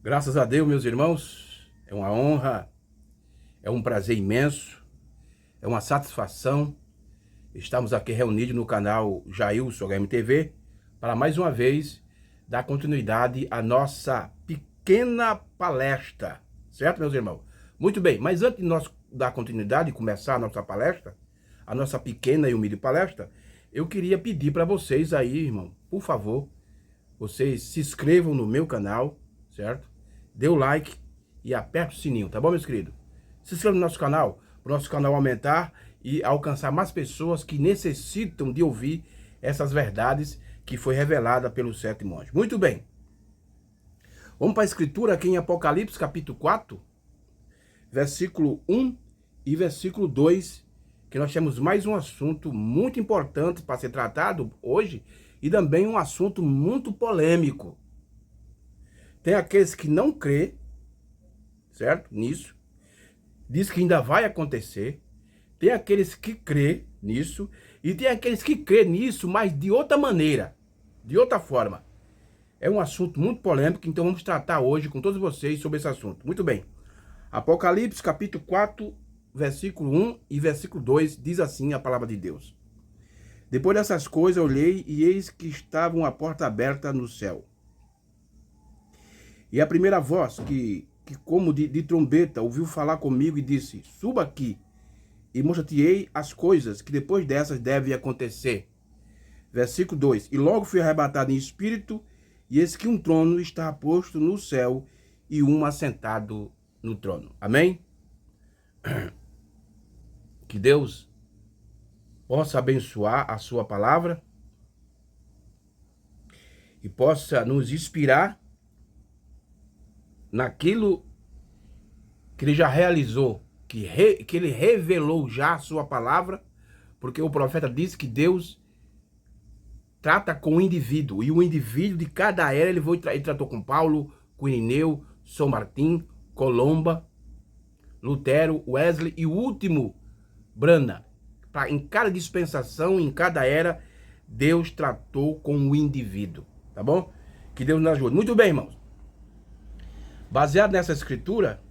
Graças a Deus, meus irmãos, é uma honra, é um prazer imenso, é uma satisfação. Estamos aqui reunidos no canal Jailson HMTV para mais uma vez dar continuidade à nossa pequena palestra, certo, meus irmãos? Muito bem, mas antes de nós dar continuidade e começar a nossa palestra, a nossa pequena e humilde palestra, eu queria pedir para vocês aí, irmão, por favor, vocês se inscrevam no meu canal, certo? Dê o like e aperte o sininho, tá bom, meus queridos? Se inscreva no nosso canal, para o nosso canal aumentar e alcançar mais pessoas que necessitam de ouvir essas verdades que foi revelada pelos 7 monges. Muito bem. Vamos para a escritura aqui em Apocalipse, capítulo 4, versículo 1 e versículo 2, que nós temos mais um assunto muito importante para ser tratado hoje e também um assunto muito polêmico. Tem aqueles que não crê, certo? Nisso. Diz que ainda vai acontecer. Tem aqueles que crê nisso. E tem aqueles que crê nisso, mas de outra maneira. De outra forma. É um assunto muito polêmico, então vamos tratar hoje com todos vocês sobre esse assunto. Muito bem. Apocalipse, capítulo 4, versículo 1 e versículo 2, diz assim a palavra de Deus. Depois dessas coisas, eu olhei e eis que estava uma porta aberta no céu. E a primeira voz, que como de trombeta, ouviu falar comigo e disse, suba aqui e mostrar-te-ei as coisas que depois dessas devem acontecer. Versículo 2. E logo fui arrebatado em espírito, e eis que um trono estava posto no céu, e um assentado no trono. Amém? Que Deus possa abençoar a sua palavra e possa nos inspirar naquilo que ele já realizou, que ele revelou já a sua palavra, porque o profeta disse que Deus trata com o indivíduo, e o indivíduo de cada era, ele tratou com Paulo, com Irineu, São Martim, Colomba, Lutero, Wesley e o último, Brana. Em cada dispensação, em cada era, Deus tratou com o indivíduo, tá bom? Que Deus nos ajude. Muito bem, irmãos. Baseado nessa escritura,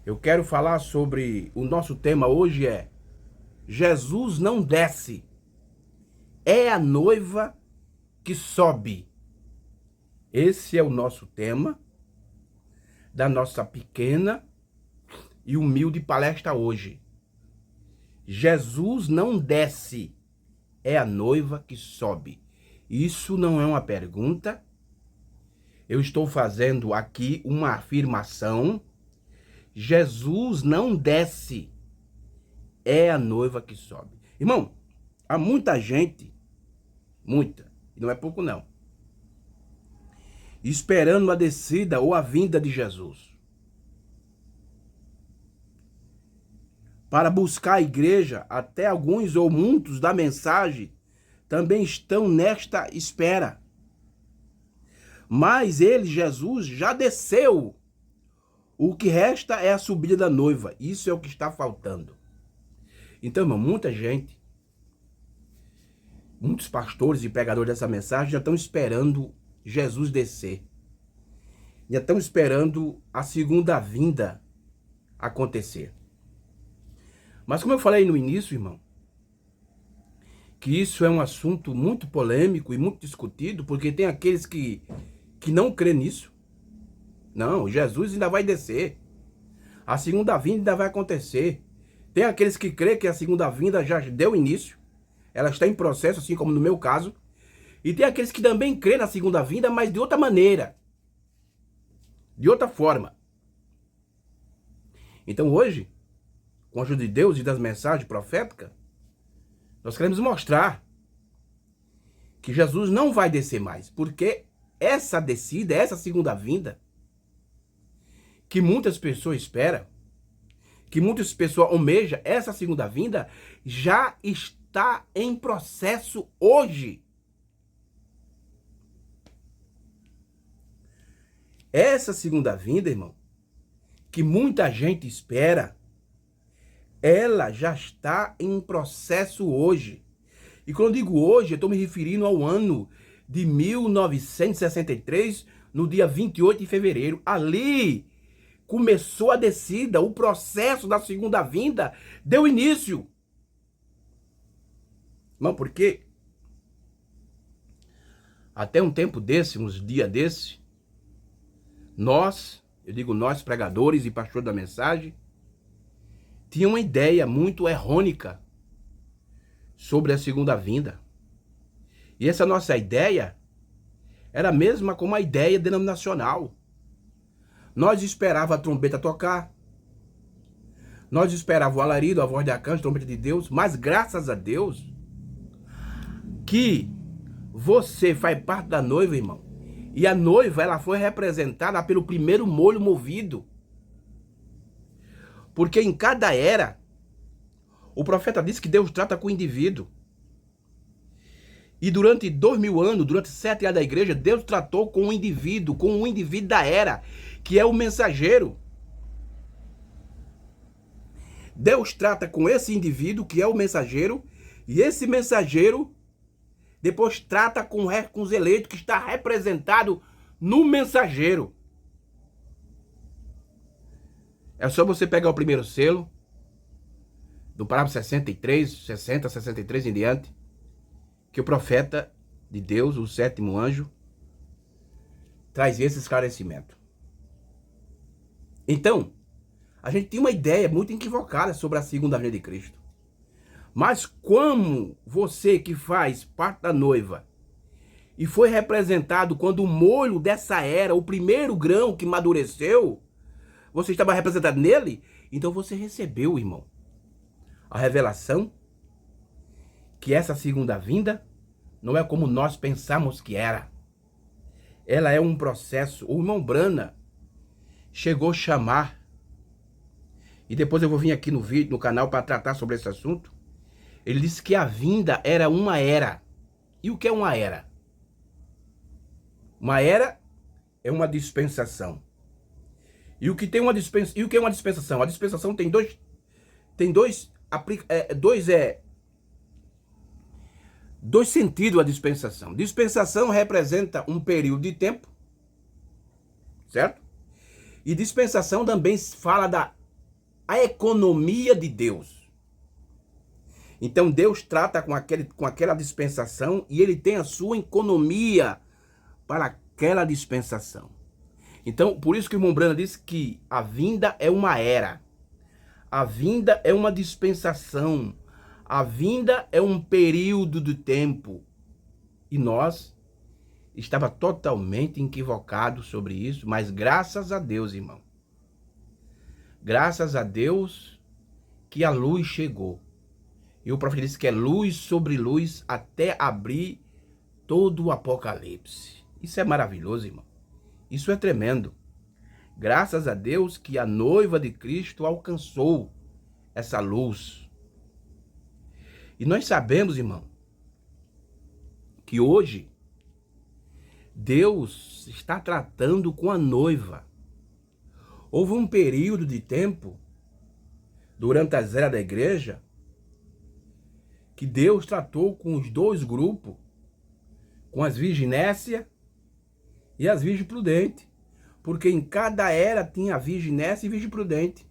eu quero falar sobre, o nosso tema hoje é Jesus não desce, é a noiva que sobe. Esse é o nosso tema da nossa pequena e humilde palestra hoje. Jesus não desce, é a noiva que sobe. Isso não é uma pergunta. Eu estou fazendo aqui uma afirmação. Jesus não desce, é a noiva que sobe. Irmão, há muita gente, muita, e não é pouco não, esperando a descida ou a vinda de Jesus. Para buscar a igreja, até alguns ou muitos da mensagem também estão nesta espera. Mas ele, Jesus, já desceu. O que resta é a subida da noiva. Isso é o que está faltando. Então, irmão, muita gente, muitos pastores e pregadores dessa mensagem já estão esperando Jesus descer. Já estão esperando a segunda vinda acontecer. Mas como eu falei no início, irmão, que isso é um assunto muito polêmico e muito discutido, porque tem aqueles que não crê nisso. Não, Jesus ainda vai descer. A segunda vinda ainda vai acontecer. Tem aqueles que crê que a segunda vinda já deu início. Ela está em processo, assim como no meu caso. E tem aqueles que também crê na segunda vinda, mas de outra maneira. De outra forma. Então hoje, com a ajuda de Deus e das mensagens proféticas, nós queremos mostrar que Jesus não vai descer mais. Porque essa descida, essa segunda vinda, que muitas pessoas esperam, que muitas pessoas almejam, essa segunda vinda já está em processo hoje. Essa segunda vinda, irmão, que muita gente espera, ela já está em processo hoje. E quando eu digo hoje, eu estou me referindo ao ano de 1963, no dia 28 de fevereiro. Ali começou a descida, o processo da segunda vinda deu início. Não, porque até um tempo desse, uns dias desse, eu digo nós, pregadores e pastores da mensagem, tinha uma ideia muito errônica sobre a segunda vinda. E essa nossa ideia era a mesma como a ideia denominacional. Nós esperava a trombeta tocar, nós esperava o alarido, a voz de arcanjo, a trombeta de Deus, mas graças a Deus que você faz parte da noiva, irmão. E a noiva, ela foi representada pelo primeiro molho movido. Porque em cada era, o profeta disse que Deus trata com o indivíduo. E durante 2000 anos, durante 7 anos da igreja, Deus tratou com o indivíduo da era, que é o mensageiro. Deus trata com esse indivíduo, que é o mensageiro, e esse mensageiro depois trata com os eleitos, que está representado no mensageiro. É só você pegar o primeiro selo, do parágrafo 63, 60, 63 em diante, que o profeta de Deus, o sétimo anjo, traz esse esclarecimento. Então, a gente tem uma ideia muito equivocada sobre a segunda vinda de Cristo. Mas como você que faz parte da noiva e foi representado quando o molho dessa era, o primeiro grão que amadureceu, você estava representado nele, então você recebeu, irmão, a revelação que essa segunda vinda não é como nós pensamos que era. Ela é um processo. O irmão Brana chegou a chamar, e depois eu vou vir aqui no vídeo, no canal, para tratar sobre esse assunto. Ele disse que a vinda era uma era. E o que é uma era? Uma era é uma dispensação. E o que tem uma dispensação? E o que é uma dispensação? A dispensação tem dois sentidos a dispensação. Dispensação representa um período de tempo, certo? E dispensação também fala da economia de Deus. Então Deus trata com aquela dispensação e ele tem a sua economia para aquela dispensação. Então, por isso que o irmão Brana disse que a vinda é uma era. A vinda é uma dispensação. A vinda é um período de tempo. E nós estava totalmente equivocado sobre isso, mas graças a Deus, irmão. Graças a Deus que a luz chegou. E o profeta disse que é luz sobre luz até abrir todo o Apocalipse. Isso é maravilhoso, irmão. Isso é tremendo. Graças a Deus que a noiva de Cristo alcançou essa luz. E nós sabemos, irmão, que hoje Deus está tratando com a noiva. Houve um período de tempo, durante a era da igreja, que Deus tratou com os dois grupos, com as virginécias e as virgens prudentes. Porque em cada era tinha a virginécia e virgem prudente.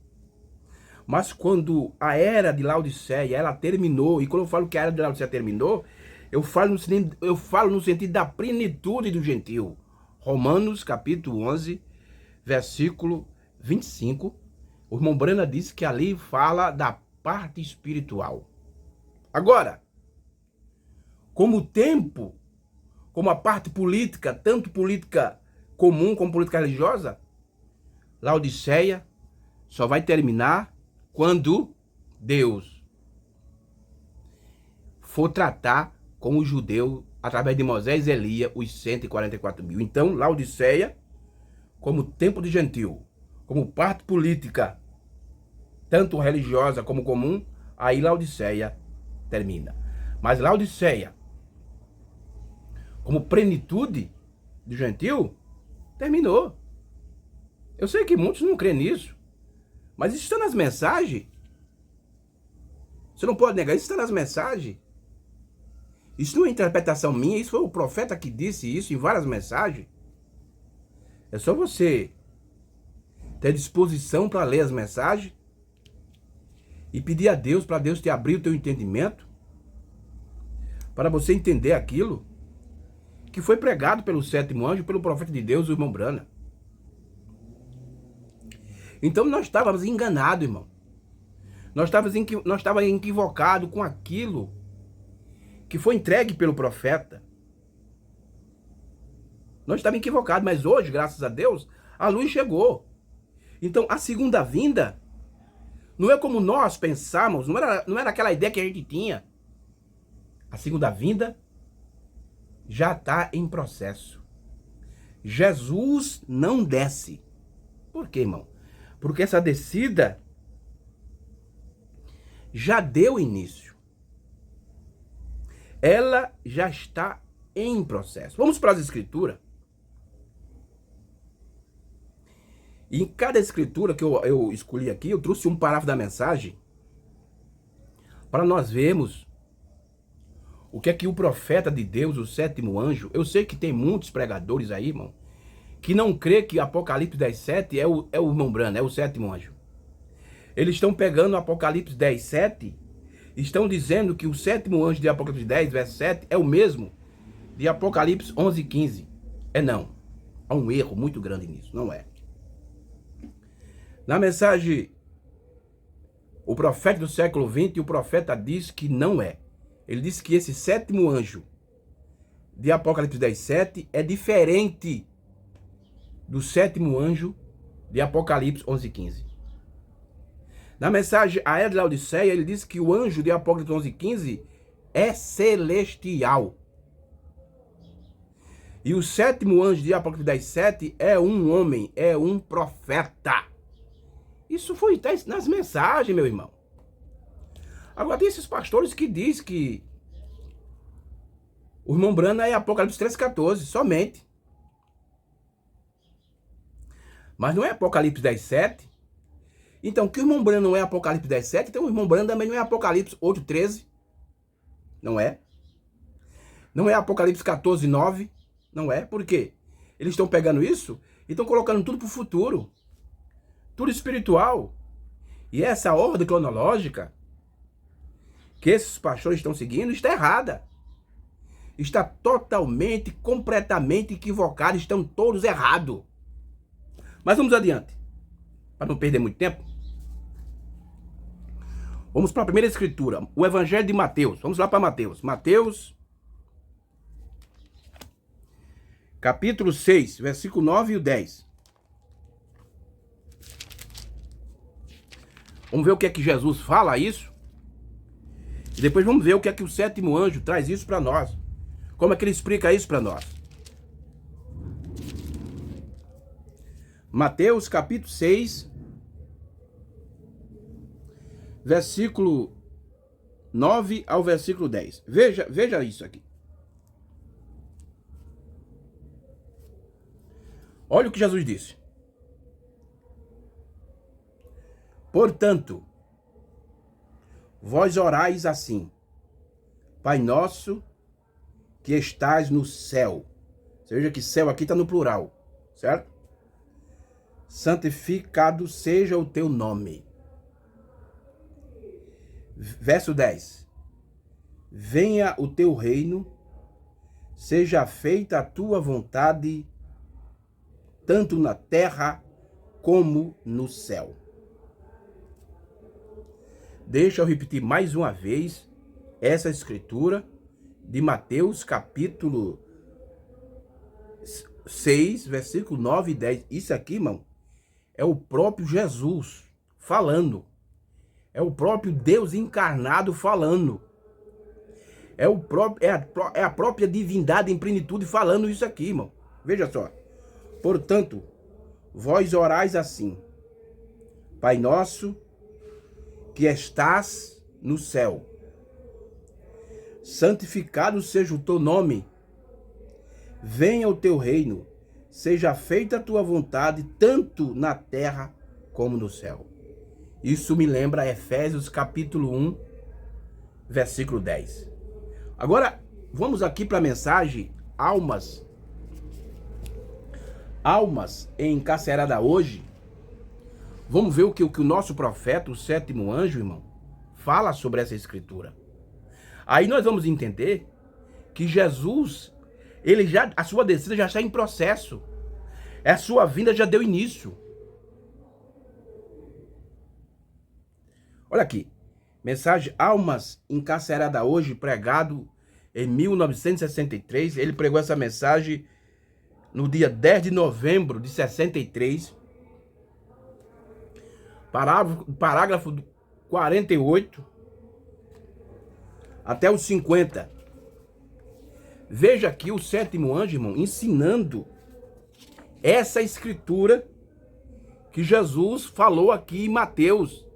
Mas quando a era de Laodiceia, ela terminou, e quando eu falo que a era de Laodiceia terminou, eu falo no sentido da plenitude do gentio. Romanos capítulo 11, versículo 25. O irmão Brana disse que ali fala da parte espiritual. Agora, como o tempo, como a parte política, tanto política comum como política religiosa, Laodiceia só vai terminar quando Deus for tratar com o judeu através de Moisés e Elias, os 144 mil. Então, Laodiceia, como tempo de gentio, como parte política, tanto religiosa como comum, aí Laodiceia termina. Mas Laodiceia, como plenitude do gentio, terminou. Eu sei que muitos não creem nisso, mas isso está nas mensagens. Você não pode negar, isso está nas mensagens. Isso não é interpretação minha, isso foi o profeta que disse isso em várias mensagens. É só você ter disposição para ler as mensagens e pedir a Deus, para Deus te abrir o teu entendimento, para você entender aquilo que foi pregado pelo sétimo anjo, pelo profeta de Deus, o irmão Branham. Então nós estávamos enganados, irmão. Nós estávamos equivocados com aquilo que foi entregue pelo profeta. Nós estávamos equivocados, mas hoje, graças a Deus, a luz chegou. Então a segunda vinda não é como nós pensamos, não era aquela ideia que a gente tinha. A segunda vinda já está em processo. Jesus não desce. Por quê, irmão? Porque essa descida já deu início. Ela já está em processo. Vamos para as escrituras. E em cada escritura que eu escolhi aqui, eu trouxe um parágrafo da mensagem para nós vermos o que é que o profeta de Deus, o sétimo anjo... Eu sei que tem muitos pregadores aí, irmão, que não crê que Apocalipse 10:7 é o irmão Branham, é o sétimo anjo. Eles estão pegando Apocalipse 10:7, estão dizendo que o sétimo anjo de Apocalipse 10, verso 7, é o mesmo de Apocalipse 11:15. Não. Há um erro muito grande nisso, não é. Na mensagem, o profeta do século XX, o profeta diz que não é. Ele disse que esse sétimo anjo de Apocalipse 10:7 é diferente do sétimo anjo de Apocalipse 11:15. Na mensagem A Era de Laodiceia, ele diz que o anjo de Apocalipse 11:15 é celestial. E o sétimo anjo de Apocalipse 10:7 é um homem, é um profeta. Isso foi nas mensagens, meu irmão. Agora tem esses pastores que dizem que o irmão Branham é Apocalipse 3:14, somente. Mas não é Apocalipse 10:7. Então, que o irmão Branham não é Apocalipse 10:7, então o irmão Branham também não é Apocalipse 8:13. Não é. Não é Apocalipse 14:9. Não é. Por quê? Eles estão pegando isso e estão colocando tudo para o futuro. Tudo espiritual. E essa ordem cronológica que esses pastores estão seguindo está errada. Está totalmente, completamente equivocada. Estão todos errados. Mas vamos adiante. Para não perder muito tempo. Vamos para a primeira escritura. O Evangelho de Mateus. Vamos lá para Mateus. Mateus, capítulo 6, versículo 9 e o 10. Vamos ver o que é que Jesus fala isso. E depois vamos ver o que é que o sétimo anjo traz isso para nós. Como é que ele explica isso para nós. Mateus capítulo 6, versículo 9 ao versículo 10. Veja isso aqui. Olha o que Jesus disse. Portanto, vós orais assim: Pai nosso que estás no céu. Você veja que céu aqui está no plural, certo? Santificado seja o teu nome. Verso 10. Venha o teu reino, seja feita a tua vontade, tanto na terra como no céu. Deixa eu repetir mais uma vez essa escritura de Mateus capítulo 6, versículo 9 e 10. Isso aqui, irmão, é o próprio Jesus falando. É o próprio Deus encarnado falando. É a própria divindade em plenitude falando isso aqui, irmão. Veja só. Portanto, vós orais assim: Pai nosso que estás no céu, santificado seja o teu nome, venha o teu reino, seja feita a tua vontade, tanto na terra como no céu. Isso me lembra Efésios capítulo 1, versículo 10. Agora, vamos aqui para a mensagem Almas almas encarceradas hoje, vamos ver o que o nosso profeta, o sétimo anjo, irmão, fala sobre essa escritura. Aí nós vamos entender que Jesus, a sua descida já está em processo. A sua vinda já deu início. Olha aqui. Mensagem Almas Encarceradas Hoje, pregado em 1963. Ele pregou essa mensagem no dia 10 de novembro de 63. Parágrafo 48 até os 50. Veja aqui o sétimo anjo, irmão, ensinando essa escritura que Jesus falou aqui em Mateus.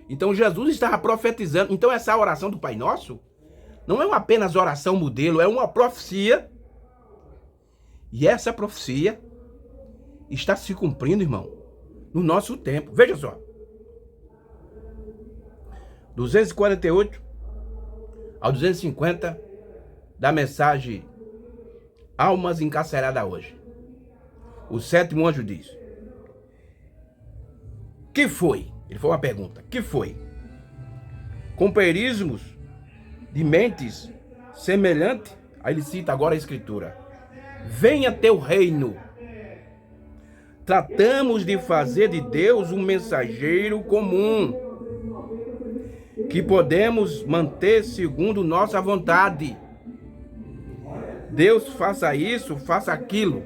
Então Jesus estava profetizando. Então essa oração do Pai Nosso não é apenas oração modelo, é uma profecia. E essa profecia está se cumprindo, irmão, no nosso tempo. Veja só. 248 ao 250 da mensagem Almas Encarceradas Hoje. O sétimo anjo diz: que foi? Ele foi uma pergunta. Que foi? Companheirismos de mentes semelhantes. Aí ele cita agora a escritura. Venha teu reino. Tratamos de fazer de Deus um mensageiro comum, que podemos manter segundo nossa vontade. Deus faça isso, faça aquilo.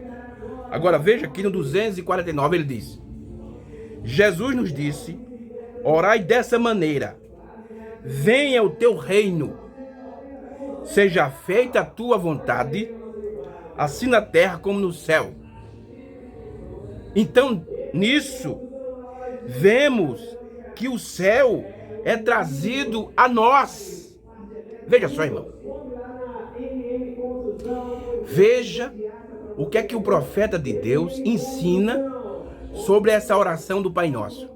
Agora veja aqui no 249 ele diz: Jesus nos disse, orai dessa maneira: venha o teu reino, seja feita a tua vontade, assim na terra como no céu. Então, nisso, vemos que o céu é trazido a nós. Veja só, irmão. Veja o que é que o profeta de Deus ensina sobre essa oração do Pai Nosso.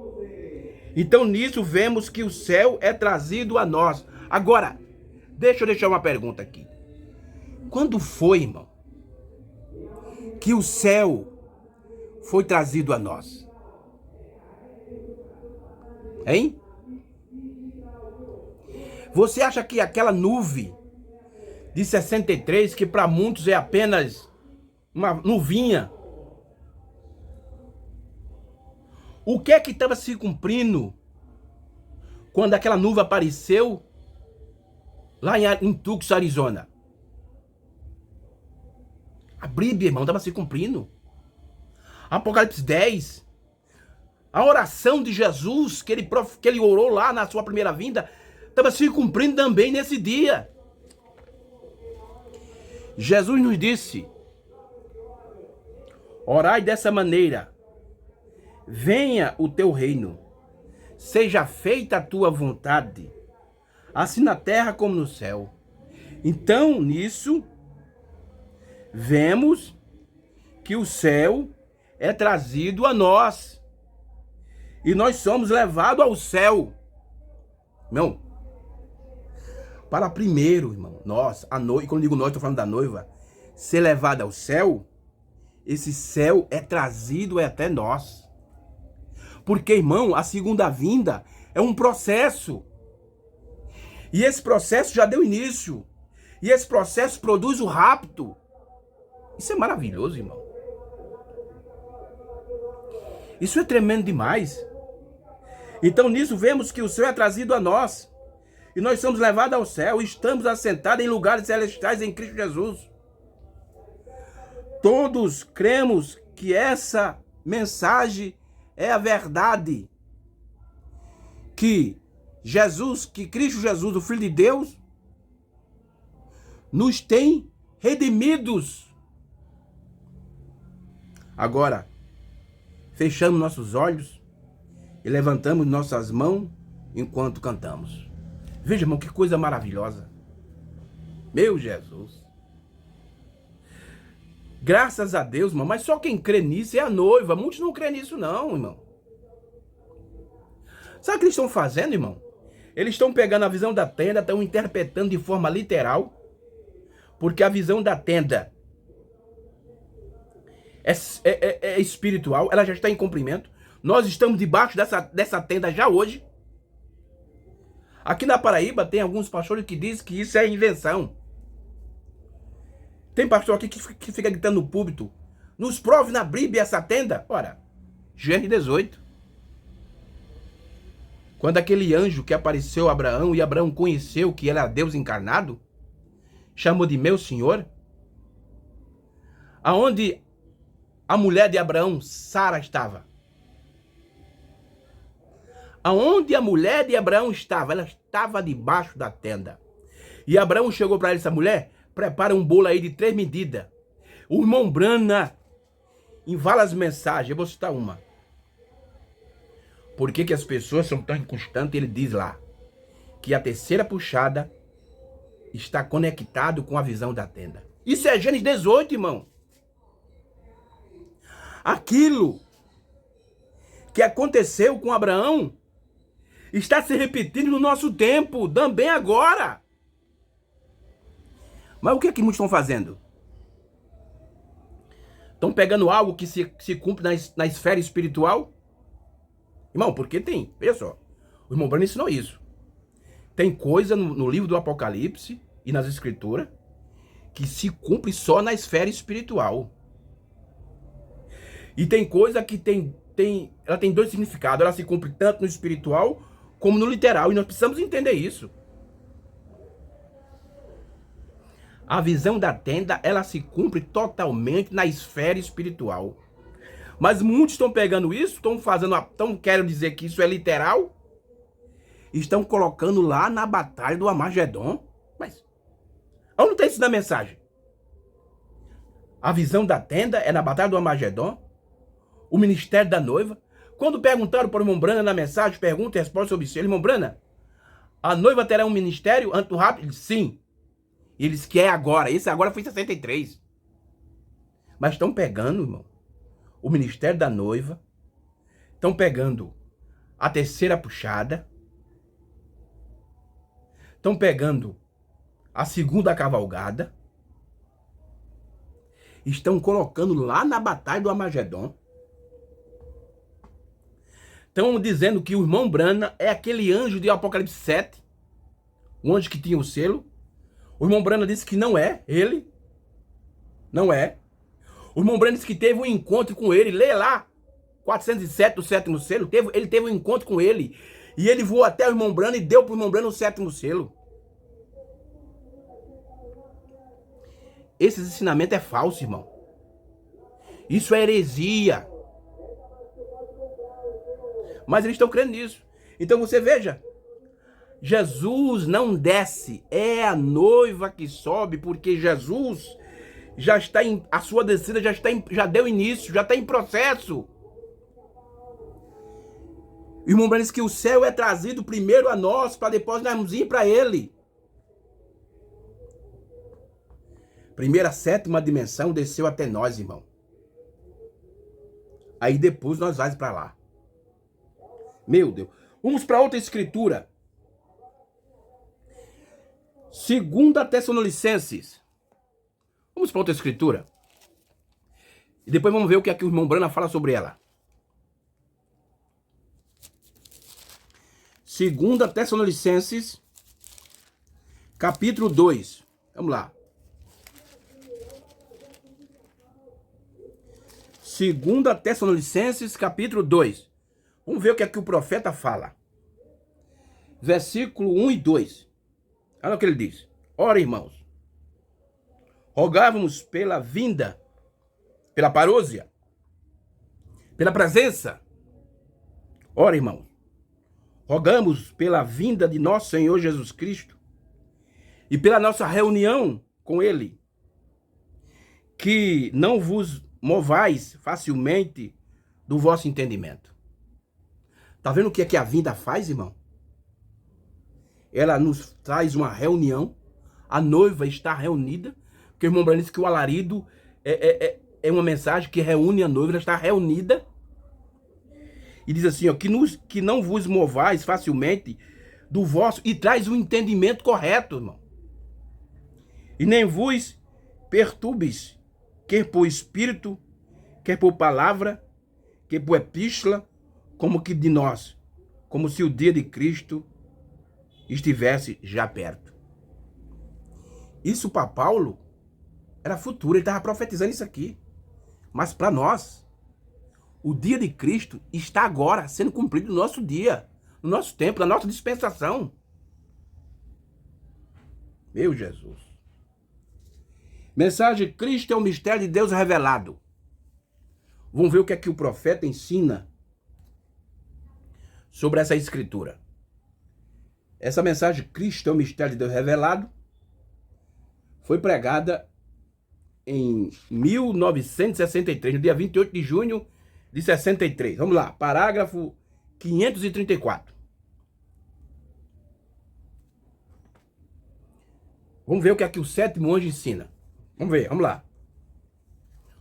Então, nisso, vemos que o céu é trazido a nós. Agora, deixa eu deixar uma pergunta aqui. Quando foi, irmão, que o céu foi trazido a nós? Hein? Você acha que aquela nuvem de 63, que para muitos é apenas uma nuvinha, o que é que estava se cumprindo quando aquela nuvem apareceu lá em Tucson, Arizona? A Bíblia, irmão, estava se cumprindo. Apocalipse 10, a oração de Jesus que ele orou lá na sua primeira vinda, estava se cumprindo também nesse dia. Jesus nos disse: orai dessa maneira: venha o teu reino, seja feita a tua vontade, assim na terra como no céu. Então, nisso, vemos que o céu é trazido a nós, e nós somos levados ao céu. Irmão, para primeiro, irmão, nós, a noiva, e quando eu digo nós, estou falando da noiva, ser levada ao céu, esse céu é trazido até nós. Porque, irmão, a segunda vinda é um processo. E esse processo já deu início. E esse processo produz o rapto. Isso é maravilhoso, irmão. Isso é tremendo demais. Então, nisso, vemos que o céu é trazido a nós. E nós somos levados ao céu. E estamos assentados em lugares celestiais em Cristo Jesus. Todos cremos que essa mensagem é a verdade. Que Cristo Jesus, o Filho de Deus, nos tem redimidos. Agora, fechamos nossos olhos e levantamos nossas mãos enquanto cantamos. Veja, irmão, que coisa maravilhosa. Meu Jesus. Graças a Deus, irmão. Mas só quem crê nisso é a noiva. Muitos não crêem nisso não, irmão. Sabe o que eles estão fazendo, irmão? Eles estão pegando a visão da tenda, estão interpretando de forma literal. Porque a visão da tenda é espiritual, ela já está em cumprimento. Nós estamos debaixo dessa tenda já hoje. Aqui na Paraíba tem alguns pastores que dizem que isso é invenção. Tem pastor aqui que fica gritando no púlpito: nos prove na Bíblia essa tenda. Ora, Gênesis 18. Quando aquele anjo que apareceu a Abraão e Abraão conheceu que era Deus encarnado, chamou de meu senhor. Aonde a mulher de Abraão, Sara, estava? Aonde a mulher de Abraão estava? Ela estava debaixo da tenda. E Abraão chegou para essa mulher: prepara um bolo aí de 3 medidas. O irmão Brana, em várias mensagens, eu vou citar uma. Por que as pessoas são tão inconstantes? Ele diz lá que a terceira puxada está conectado com a visão da tenda. Isso é Gênesis 18, irmão. Aquilo que aconteceu com Abraão está se repetindo no nosso tempo, também agora. Mas o que é que muitos estão fazendo? Estão pegando algo que se cumpre na esfera espiritual? Irmão, porque tem, veja só, o irmão Brano ensinou isso. Tem coisa no livro do Apocalipse e nas escrituras que se cumpre só na esfera espiritual. E tem coisa que ela tem 2 significados. Ela se cumpre tanto no espiritual como no literal. E nós precisamos entender isso. A visão da tenda, ela se cumpre totalmente na esfera espiritual. Mas muitos estão pegando isso, estão querendo dizer que isso é literal, estão colocando lá na batalha do Armagedon. Mas onde está isso na mensagem? A visão da tenda é na batalha do Armagedon? O ministério da noiva? Quando perguntaram para o irmão Brana na mensagem, pergunta e resposta sobre isso, irmão Brana, a noiva terá um ministério antes do rapto? Ele disse, sim. Eles que é agora. Esse agora foi em 63. Mas estão pegando, irmão, o ministério da noiva, estão pegando a terceira puxada, estão pegando a segunda cavalgada, estão colocando lá na batalha do Armagedon. Estão dizendo que o irmão Brana é aquele anjo de Apocalipse 7, o anjo que tinha o selo. O irmão Brana disse que não é ele, não é. O irmão Brana disse que teve um encontro com ele. Lê lá, 407 do 7º selo. Ele teve um encontro com ele. E ele voou até o irmão Brana e deu para o irmão Brana o 7º selo. Esse ensinamento é falso, irmão. Isso é heresia. Mas eles estão crendo nisso. Então você veja, Jesus não desce, é a noiva que sobe, porque Jesus já está a sua descida já deu início, já está em processo. O irmão Brana diz que o céu é trazido primeiro a nós, para depois nós ir para ele. Primeiro a 7ª dimensão desceu até nós, irmão. Aí depois nós vamos para lá. Meu Deus. Vamos para outra escritura. 2 Tessalonicenses. Vamos para outra escritura. E depois vamos ver o que aqui o irmão Brana fala sobre ela. 2 Tessalonicenses, capítulo 2. Vamos lá. 2 Tessalonicenses, capítulo 2. Vamos ver o que aqui o profeta fala. Versículo 1 e 2. Olha o que ele diz. Ora, irmãos, rogávamos pela vinda, pela parousia, pela presença. Ora, irmãos, rogamos pela vinda de nosso Senhor Jesus Cristo e pela nossa reunião com Ele, que não vos movais facilmente do vosso entendimento. Tá vendo o que é que a vinda faz, irmão? Ela nos traz uma reunião. A noiva está reunida. Porque o irmão Brana disse que o alarido é uma mensagem que reúne a noiva. Ela está reunida. E diz assim, ó, que não vos movais facilmente do vosso... E traz um entendimento correto, irmão. E nem vos perturbes, quer por espírito, quer por palavra, quer por epístola, como que de nós, como se o dia de Cristo estivesse já perto. Isso para Paulo era futuro, ele estava profetizando isso aqui. Mas para nós, o dia de Cristo está agora sendo cumprido no nosso dia, no nosso tempo, na nossa dispensação. Meu Jesus. Mensagem: Cristo é o mistério de Deus revelado. Vamos ver o que é que o profeta ensina sobre essa escritura. Essa mensagem, Cristo é o mistério de Deus revelado, foi pregada em 1963, no dia 28 de junho de 63. Vamos lá, parágrafo 534. Vamos ver o que é que o sétimo anjo ensina. Vamos ver, vamos lá.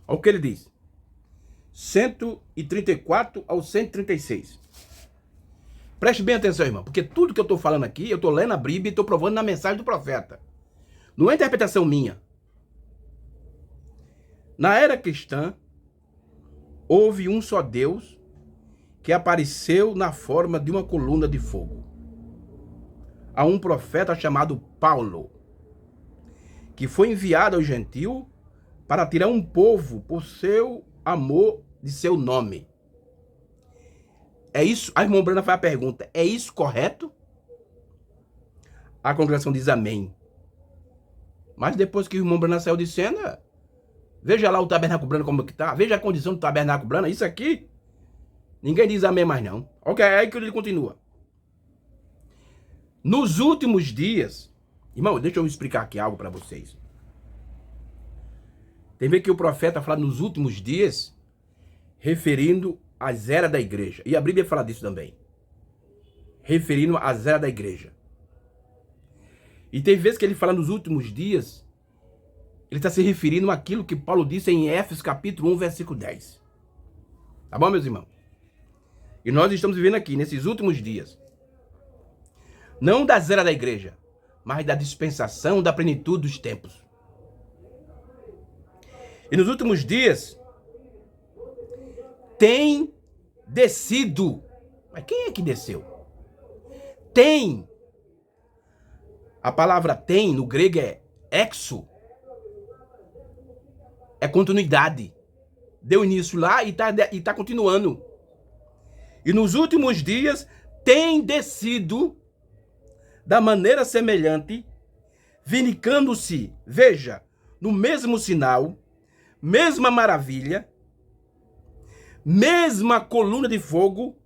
Olha o que ele diz. 134 ao 136. Preste bem atenção, irmão, porque tudo que eu estou falando aqui, eu estou lendo a Bíblia e estou provando na mensagem do profeta. Não é interpretação minha. Na era cristã, houve um só Deus que apareceu na forma de uma coluna de fogo. A um profeta chamado Paulo, que foi enviado ao gentio para tirar um povo por seu amor de seu nome. É isso? A irmã Brana faz a pergunta: é isso correto? A congregação diz amém. Mas depois que o irmão Brana saiu de cena, veja lá o tabernáculo Brana como que tá. Veja a condição do tabernáculo Brana. Isso aqui, ninguém diz amém mais não. Ok, é aí que ele continua. Nos últimos dias, irmão, deixa eu explicar aqui algo para vocês. Tem que ver que o profeta fala nos últimos dias, referindo às eras da igreja. E a Bíblia fala disso também. Referindo às eras da igreja. E tem vezes que ele fala nos últimos dias, ele está se referindo àquilo que Paulo disse em Éfeso capítulo 1, versículo 10. Tá bom, meus irmãos? E nós estamos vivendo aqui, nesses últimos dias. Não das eras da igreja, mas da dispensação, da plenitude dos tempos. E nos últimos dias, tem descido. Mas quem é que desceu? Tem. A palavra tem, no grego, é exo. É continuidade. Deu início lá e tá continuando. E nos últimos dias, tem descido da maneira semelhante, vindicando-se, veja, no mesmo sinal, mesma maravilha, mesma coluna de fogo,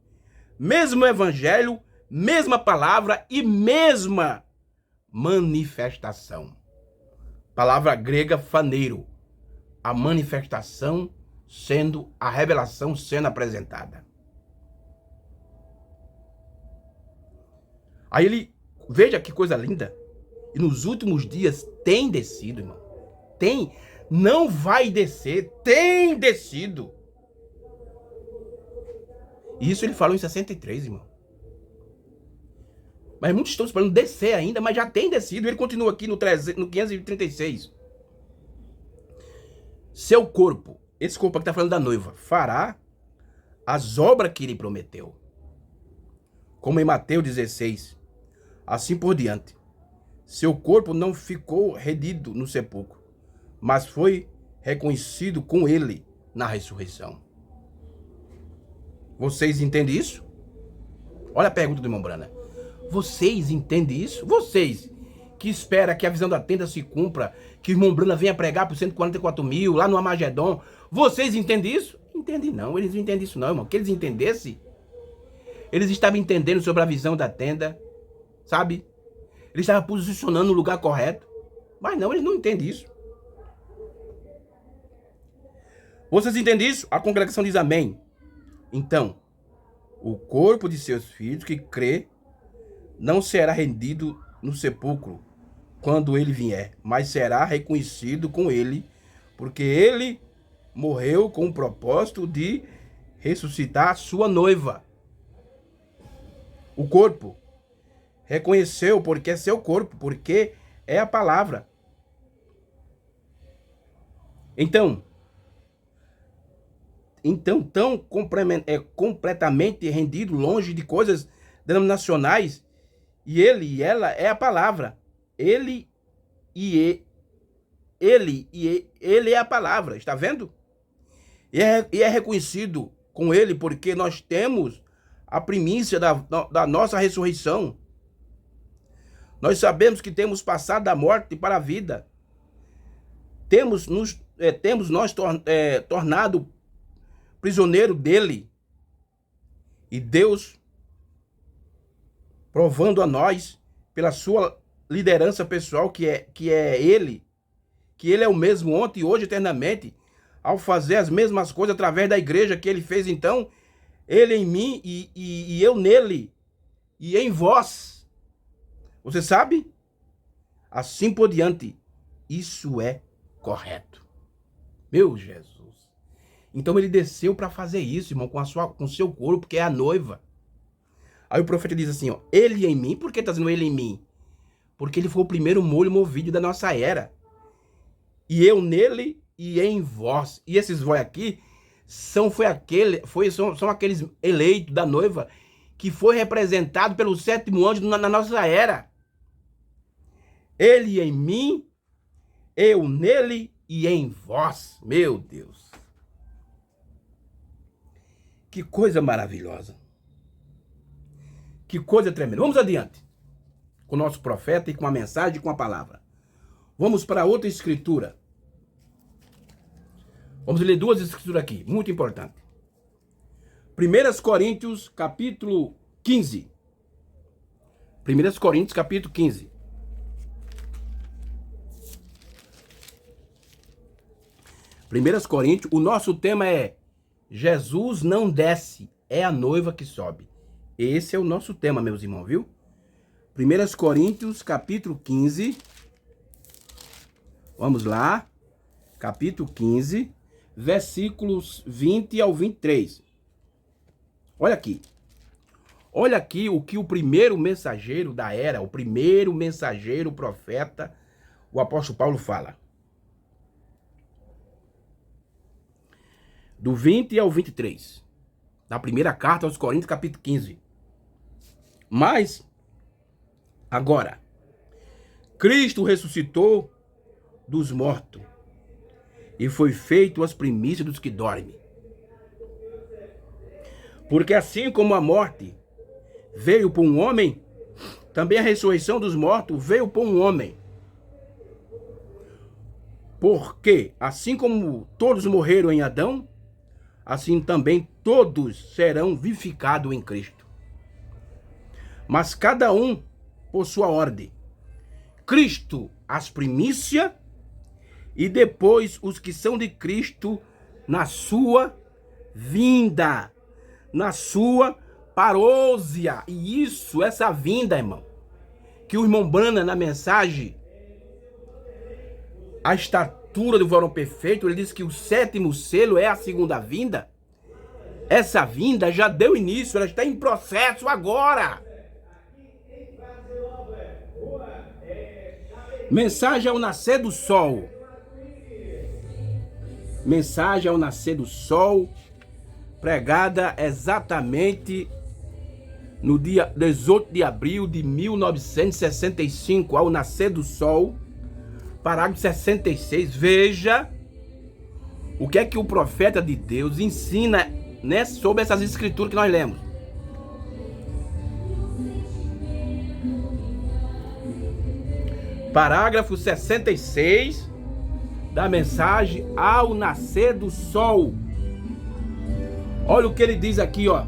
mesmo evangelho, mesma palavra e mesma manifestação. Palavra grega faneiro. A manifestação sendo, a revelação sendo apresentada. Aí ele, veja que coisa linda. E nos últimos dias tem descido, irmão. Tem, não vai descer, tem descido. Isso ele falou em 63, irmão. Mas muitos estão esperando descer ainda, mas já tem descido. Ele continua aqui no 536. Seu corpo, esse corpo aqui está falando da noiva, fará as obras que ele prometeu. Como em Mateus 16. Assim por diante. Seu corpo não ficou redido no sepulcro, mas foi reconhecido com ele na ressurreição. Vocês entendem isso? Olha a pergunta do irmão Brana. Vocês entendem isso? Vocês que esperam que a visão da tenda se cumpra, que o irmão Brana venha pregar por 144 mil, lá no Armagedon. Vocês entendem isso? Entendem não, eles não entendem isso não, irmão. Que eles entendessem, eles estavam entendendo sobre a visão da tenda, sabe? Eles estavam posicionando no lugar correto. Mas não, eles não entendem isso. Vocês entendem isso? A congregação diz amém. Então, o corpo de seus filhos que crê não será rendido no sepulcro quando ele vier, mas será reconhecido com ele, porque ele morreu com o propósito de ressuscitar a sua noiva. O corpo reconheceu porque é seu corpo, porque é a palavra. Então, então tão completamente rendido, longe de coisas denominacionais, e ele e ela é a palavra. Ele é a palavra, está vendo? E é reconhecido com ele porque nós temos a primícia da nossa ressurreição. Nós sabemos que temos passado da morte para a vida. Temos nós tornado prisioneiro dele. E Deus provando a nós, pela sua liderança pessoal, que é ele, que ele é o mesmo ontem, hoje, eternamente, ao fazer as mesmas coisas através da igreja que ele fez. Então, ele em mim e eu nele, e em vós. Você sabe? Assim por diante. Isso é correto. Meu Jesus. Então ele desceu para fazer isso, irmão, com o seu corpo, que é a noiva. Aí o profeta diz assim, ó, ele em mim. Por que está dizendo ele em mim? Porque ele foi o primeiro molho movido da nossa era. E eu nele e em vós. E esses vós aqui são aqueles eleitos da noiva que foi representado pelo sétimo anjo na nossa era. Ele em mim, eu nele e em vós. Meu Deus. Que coisa maravilhosa. Que coisa tremenda. Vamos adiante com o nosso profeta e com a mensagem e com a palavra. Vamos para outra escritura. Vamos ler duas escrituras aqui, muito importante. 1 Coríntios, capítulo 15. 1 Coríntios, capítulo 15. Coríntios, o nosso tema é Jesus não desce, é a noiva que sobe. Esse é o nosso tema, meus irmãos, viu? 1 Coríntios, capítulo 15. Vamos lá. Capítulo 15, versículos 20 ao 23. Olha aqui. Olha aqui o que o primeiro mensageiro da era, o primeiro mensageiro, profeta, o apóstolo Paulo fala. Do 20 ao 23. Na primeira carta aos Coríntios, capítulo 15. Mas, agora, Cristo ressuscitou dos mortos e foi feito as primícias dos que dormem. Porque assim como a morte veio por um homem, também a ressurreição dos mortos veio por um homem. Porque assim como todos morreram em Adão, assim também todos serão vivificados em Cristo. Mas cada um por sua ordem. Cristo as primícias e depois os que são de Cristo na sua vinda, na sua parousia. E isso, essa vinda, irmão, que o irmão Branham na mensagem, a estatura do varão perfeito, ele diz que o sétimo selo é a segunda vinda. Essa vinda já deu início, ela está em processo agora. Mensagem ao nascer do sol. Mensagem ao nascer do sol, pregada exatamente no dia 18 de abril de 1965, ao nascer do sol, parágrafo 66. Veja o que é que o profeta de Deus ensina, né, sobre essas escrituras que nós lemos. Parágrafo 66 da mensagem ao nascer do sol. Olha o que ele diz aqui, ó.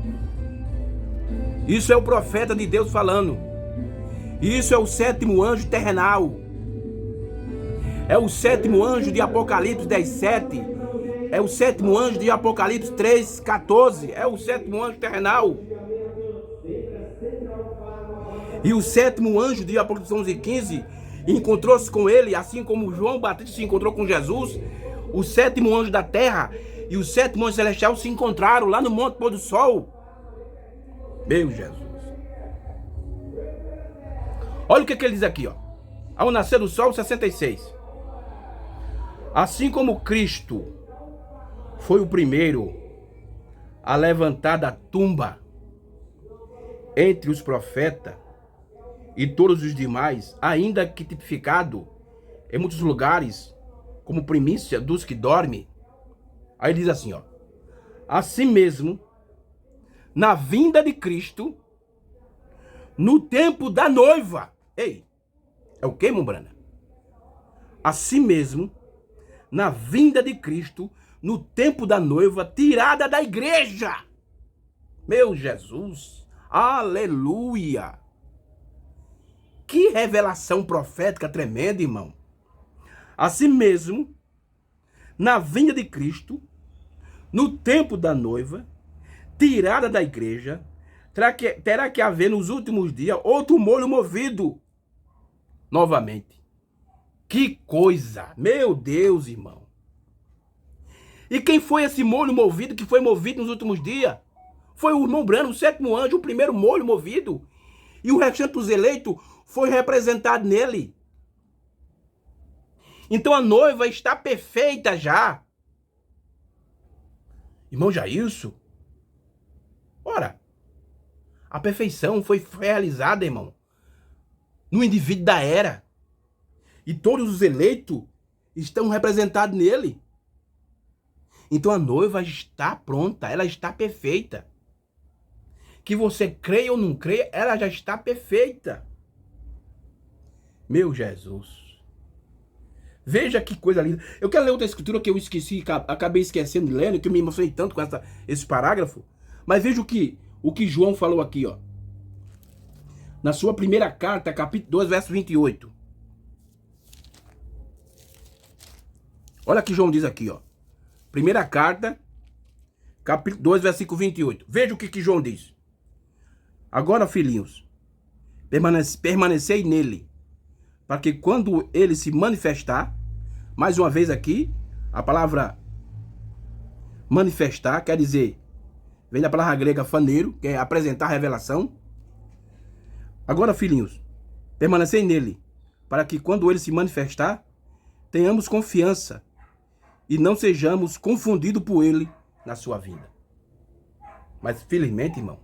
Isso é o profeta de Deus falando. Isso é o sétimo anjo terrenal. É o sétimo anjo de Apocalipse 10:7. É o sétimo anjo de Apocalipse 3:14. É o sétimo anjo terrenal. E o sétimo anjo de Apocalipse 11:15 encontrou-se com ele, assim como João Batista se encontrou com Jesus. O sétimo anjo da terra e o sétimo anjo celestial se encontraram lá no Monte Pôr do Sol. Meu Jesus. Olha o que ele diz aqui, ó. Ao nascer do sol, 66. Assim como Cristo foi o primeiro a levantar da tumba entre os profetas e todos os demais, ainda que tipificado em muitos lugares como primícia dos que dormem. Aí ele diz assim, ó: assim mesmo, na vinda de Cristo, no tempo da noiva. Ei, é o que, Mombrana? Assim mesmo, na vinda de Cristo, no tempo da noiva, tirada da igreja. Meu Jesus, aleluia! Que revelação profética tremenda, irmão. Assim mesmo, na vinda de Cristo, no tempo da noiva, tirada da igreja, terá que haver nos últimos dias outro molho movido novamente. Que coisa! Meu Deus, irmão. E quem foi esse molho movido que foi movido nos últimos dias? Foi o irmão Branham, o sétimo anjo, o primeiro molho movido. E o restante dos eleitos foi representado nele. Então a noiva está perfeita já. Irmão Jailson, ora, a perfeição foi realizada, irmão, no indivíduo da era. E todos os eleitos estão representados nele. Então a noiva está pronta, ela está perfeita. Que você creia ou não creia, ela já está perfeita. Meu Jesus. Veja que coisa linda. Eu quero ler outra escritura que eu esqueci, acabei esquecendo de ler, que eu me emocionei tanto com esse parágrafo. Mas veja o que João falou aqui, ó. Na sua primeira carta, capítulo 2, verso 28. Olha o que João diz aqui, ó. Primeira carta, capítulo 2, versículo 28. Veja o que João diz. Agora, filhinhos, permanecei nele, para que quando ele se manifestar, mais uma vez aqui, a palavra manifestar quer dizer, vem da palavra grega faneiro, que é apresentar revelação. Agora, filhinhos, permanecei nele, para que quando ele se manifestar, tenhamos confiança e não sejamos confundidos por ele na sua vinda. Mas, felizmente, irmão,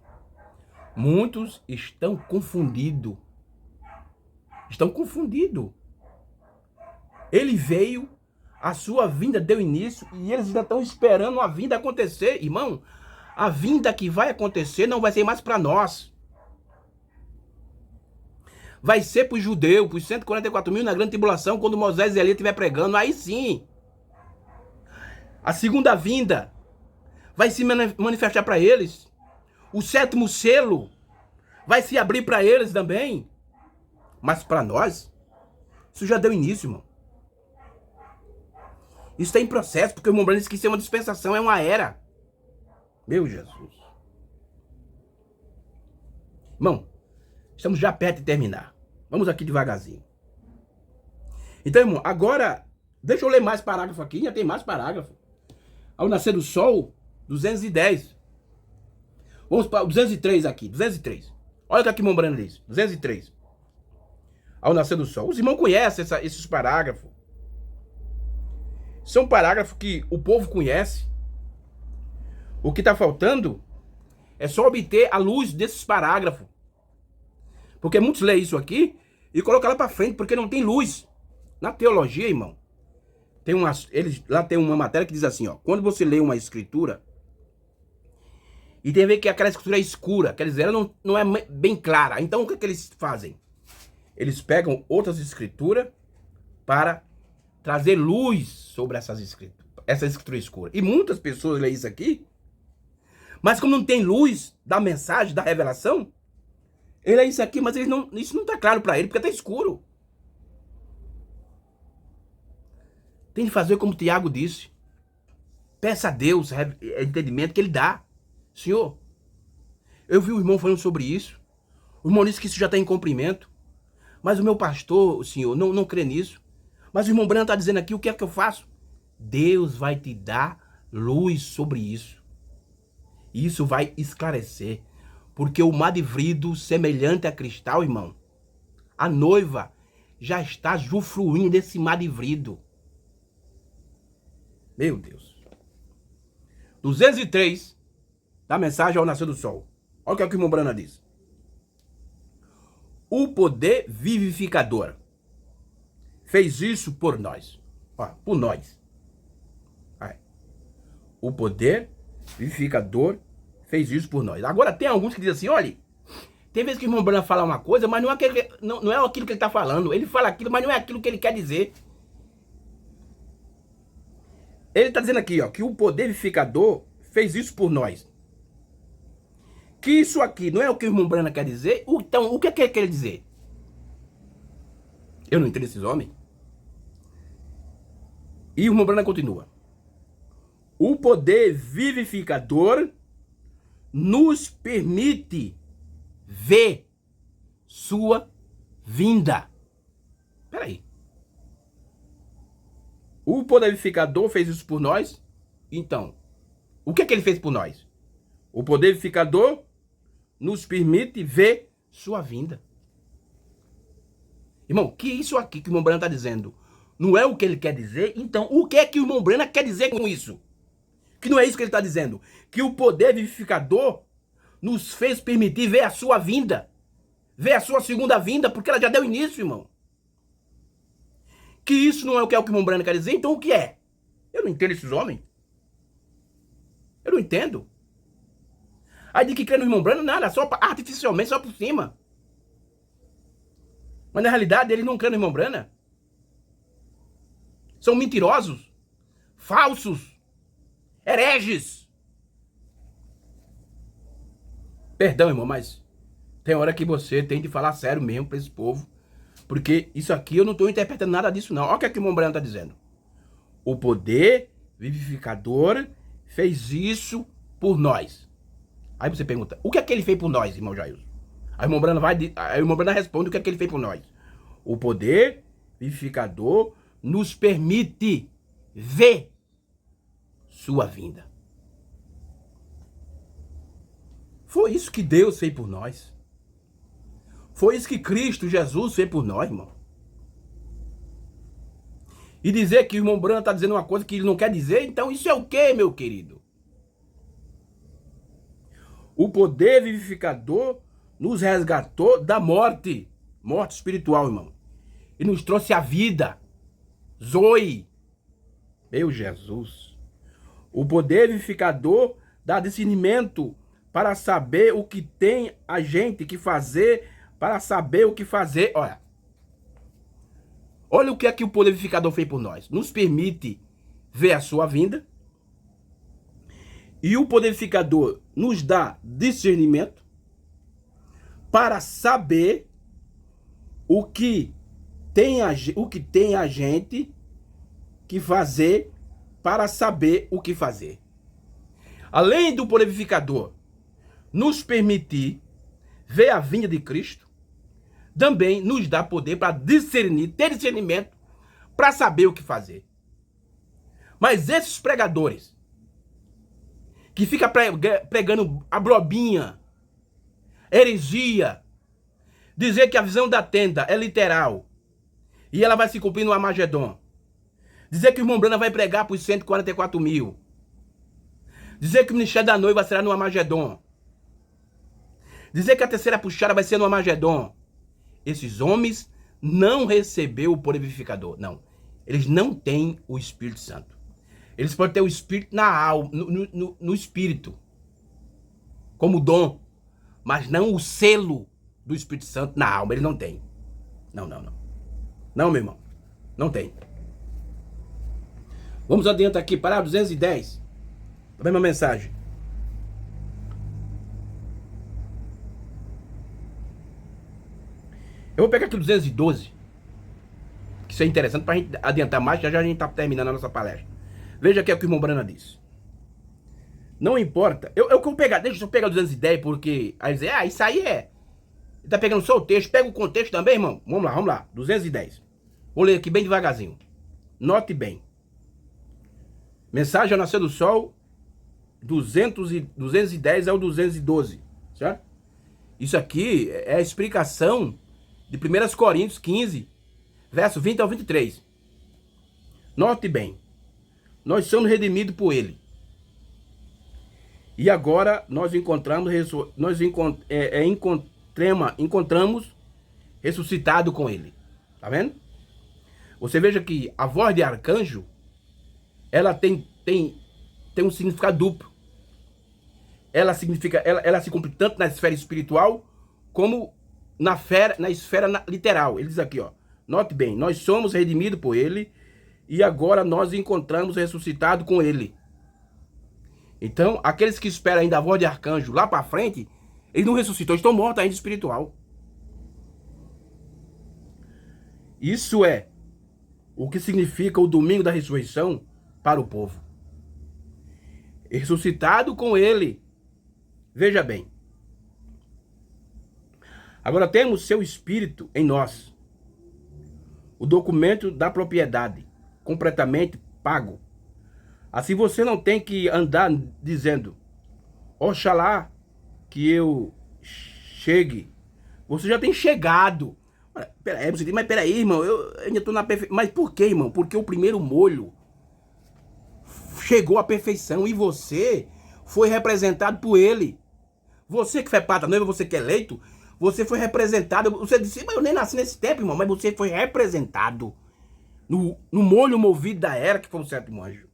muitos estão confundidos. Estão confundidos. Ele veio, a sua vinda deu início e eles ainda estão esperando a vinda acontecer. Irmão, a vinda que vai acontecer não vai ser mais para nós. Vai ser para os judeus, para os 144 mil na grande tribulação, quando Moisés e Elias estiver pregando. Aí sim. A segunda vinda vai se manifestar para eles. O sétimo selo vai se abrir para eles também. Mas para nós, isso já deu início, irmão. Isso está em processo, porque o irmão Branham disse que isso é uma dispensação, é uma era. Meu Jesus. Irmão, estamos já perto de terminar. Vamos aqui devagarzinho. Então, irmão, agora, deixa eu ler mais parágrafo aqui, já tem mais parágrafo. Ao nascer do sol, 210. Vamos para o 203 aqui, 203. Olha o que aqui o irmão Branham diz, 203. Ao nascer do sol. Os irmãos conhecem esses parágrafos. São parágrafos que o povo conhece. O que está faltando é só obter a luz desses parágrafos. Porque muitos leem isso aqui e colocam lá para frente, porque não tem luz. Na teologia, irmão, lá tem uma matéria que diz assim, ó. Quando você lê uma escritura e tem a ver que aquela escritura é escura, quer dizer, ela não é bem clara. Então o que eles fazem? Eles pegam outras escrituras para trazer luz sobre essa escritura escura. E muitas pessoas leem isso aqui, mas como não tem luz da mensagem, da revelação, ele é isso aqui, mas isso não está claro para ele, porque está escuro. Tem de fazer como o Tiago disse. Peça a Deus entendimento que ele dá. Senhor, eu vi o irmão falando sobre isso. O irmão disse que isso já está em cumprimento. Mas o meu pastor, o senhor, não crê nisso. Mas o irmão Branham está dizendo aqui, o que é que eu faço? Deus vai te dar luz sobre isso. Isso vai esclarecer. Porque o madivrido, semelhante a cristal, irmão, a noiva já está usufruindo desse madivrido. Meu Deus. 203. da mensagem ao nascer do sol. Olha o que o irmão Brana diz. O poder vivificador fez isso por nós. Ó, por nós. Aí. O poder vivificador fez isso por nós. Agora tem alguns que dizem assim, olha, tem vezes que o irmão Brana fala uma coisa, mas não é aquilo que ele está falando. Ele fala aquilo, mas não é aquilo que ele quer dizer. Ele está dizendo aqui, ó, que o poder vivificador fez isso por nós. Que isso aqui não é o que o irmão Brana quer dizer? Então, o que é que ele quer dizer? Eu não entendo esses homens. E o irmão Brana continua. O poder vivificador nos permite ver sua vinda. Peraí. O poder vivificador fez isso por nós? Então, o que é que ele fez por nós? O poder vivificador nos permite ver sua vinda. Irmão, que isso aqui que o irmão Brana está dizendo não é o que ele quer dizer? Então, o que é que o irmão Brana quer dizer com isso? Que não é isso que ele está dizendo. Que o poder vivificador nos fez permitir ver a sua vinda. Ver a sua segunda vinda, porque ela já deu início, irmão. Que isso não é o que o irmão Brana quer dizer? Então o que é? Eu não entendo esses homens. Eu não entendo. Aí de que crê no irmão Brana, nada, só artificialmente, só por cima. Mas na realidade eles não crê no irmão Brana. São mentirosos, falsos, hereges. Perdão, irmão, mas tem hora que você tem de falar sério mesmo para esse povo. Porque isso aqui eu não estou interpretando nada disso não. Olha o que o irmão Brana está dizendo. O poder vivificador fez isso por nós. Aí você pergunta, o que é que ele fez por nós, irmão Jailson? Aí o irmão Brana responde o que é que ele fez por nós. O poder vivificador nos permite ver sua vinda. Foi isso que Deus fez por nós. Foi isso que Cristo Jesus fez por nós, irmão. E dizer que o irmão Brana está dizendo uma coisa que ele não quer dizer, então isso é o quê, meu querido? O poder vivificador nos resgatou da morte. Morte espiritual, irmão. E nos trouxe a vida. Zoe. Meu Jesus. O poder vivificador dá discernimento para saber o que tem a gente que fazer, para saber o que fazer. Olha. Olha o que é que o poder vivificador fez por nós. Nos permite ver a sua vinda. E o poder vivificador nos dá discernimento para saber o que tem a gente que fazer para saber o que fazer. Além do poder vivificador nos permitir ver a vinda de Cristo, também nos dá poder para discernir, ter discernimento para saber o que fazer. Mas esses pregadores que fica pregando a brobinha, heresia, dizer que a visão da tenda é literal e ela vai se cumprir no Armagedon, dizer que o irmão Brana vai pregar para os 144 mil, dizer que o ministério da noiva será no Armagedon, dizer que a terceira puxada vai ser no Armagedon. Esses homens não receberam o poder vivificador, não. Eles não têm o Espírito Santo. Eles podem ter o Espírito na alma, no Espírito, como dom, mas não o selo do Espírito Santo na alma. Eles não têm. Não. Não, meu irmão. Não tem. Vamos adiante aqui, para 210. A mesma mensagem. Eu vou pegar aqui o 212. Que isso é interessante para a gente adiantar mais, já a gente está terminando a nossa palestra. Veja aqui o que o irmão Brana diz. Não importa. Deixa eu pegar o 210, porque aí dizer, isso aí é. Ele tá pegando só o texto. Pega o contexto também, irmão. Vamos lá. 210. Vou ler aqui bem devagarzinho. Note bem. Mensagem ao nascer do sol, 210 ao 212. Certo? Isso aqui é a explicação de 1 Coríntios 15, verso 20 ao 23. Note bem. Nós somos redimidos por ele. E agora nós encontramos, encontramos ressuscitado com ele. Tá vendo? Você veja que a voz de arcanjo, ela tem um significado duplo. Ela se cumpre tanto na esfera espiritual como na esfera literal. Ele diz aqui, ó, note bem, nós somos redimidos por ele e agora nós encontramos ressuscitado com ele. Então, aqueles que esperam ainda a voz de arcanjo lá para frente, eles não ressuscitou, estão mortos ainda espiritual. Isso é o que significa o domingo da ressurreição para o povo. Ressuscitado com ele. Veja bem. Agora temos seu espírito em nós. O documento da propriedade, completamente pago. Assim você não tem que andar dizendo, oxalá que eu chegue. Você já tem chegado. Mas peraí, irmão, eu ainda estou na perfeição. Mas por quê, irmão? Porque o primeiro molho chegou à perfeição e você foi representado por ele. Você que faz parte da noiva, você que é eleito, você foi representado. Você disse, mas eu nem nasci nesse tempo, irmão, mas você foi representado no molho movido da era, que foi o sétimo anjo.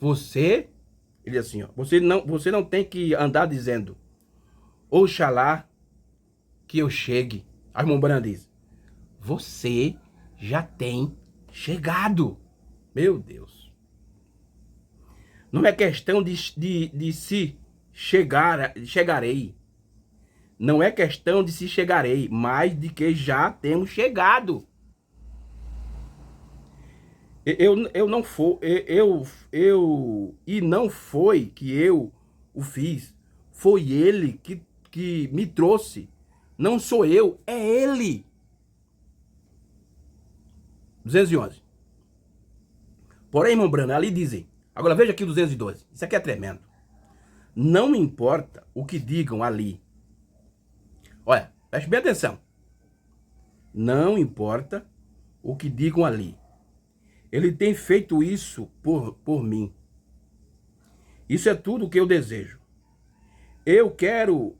Ele diz assim, ó, você não tem que andar dizendo, oxalá que eu chegue. A irmã Branca diz, você já tem chegado. Meu Deus. Não é questão de se chegarei. Não é questão de se chegarei, mas de que já temos chegado. E não foi que eu o fiz. Foi ele que me trouxe. Não sou eu, é ele. 211. Porém, irmão Brano, ali dizem. Agora veja aqui o 212. Isso aqui é tremendo. Não importa o que digam ali. Olha, preste bem atenção. Não importa o que digam ali. Ele tem feito isso por mim. Isso é tudo o que eu desejo. Eu quero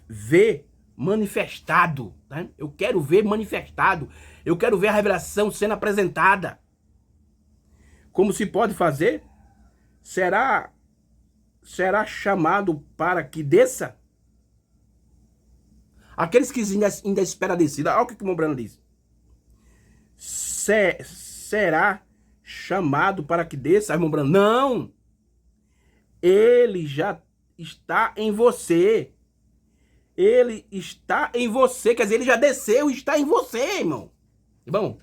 ver manifestado. Né? Eu quero ver manifestado. Eu quero ver a revelação sendo apresentada. Como se pode fazer? Será chamado para que desça? Aqueles que ainda esperam a descida. Olha o que o irmão Brano diz. Será chamado para que desça? Irmão Brano, não. Ele já está em você. Ele está em você. Quer dizer, ele já desceu e está em você, irmão. Irmão,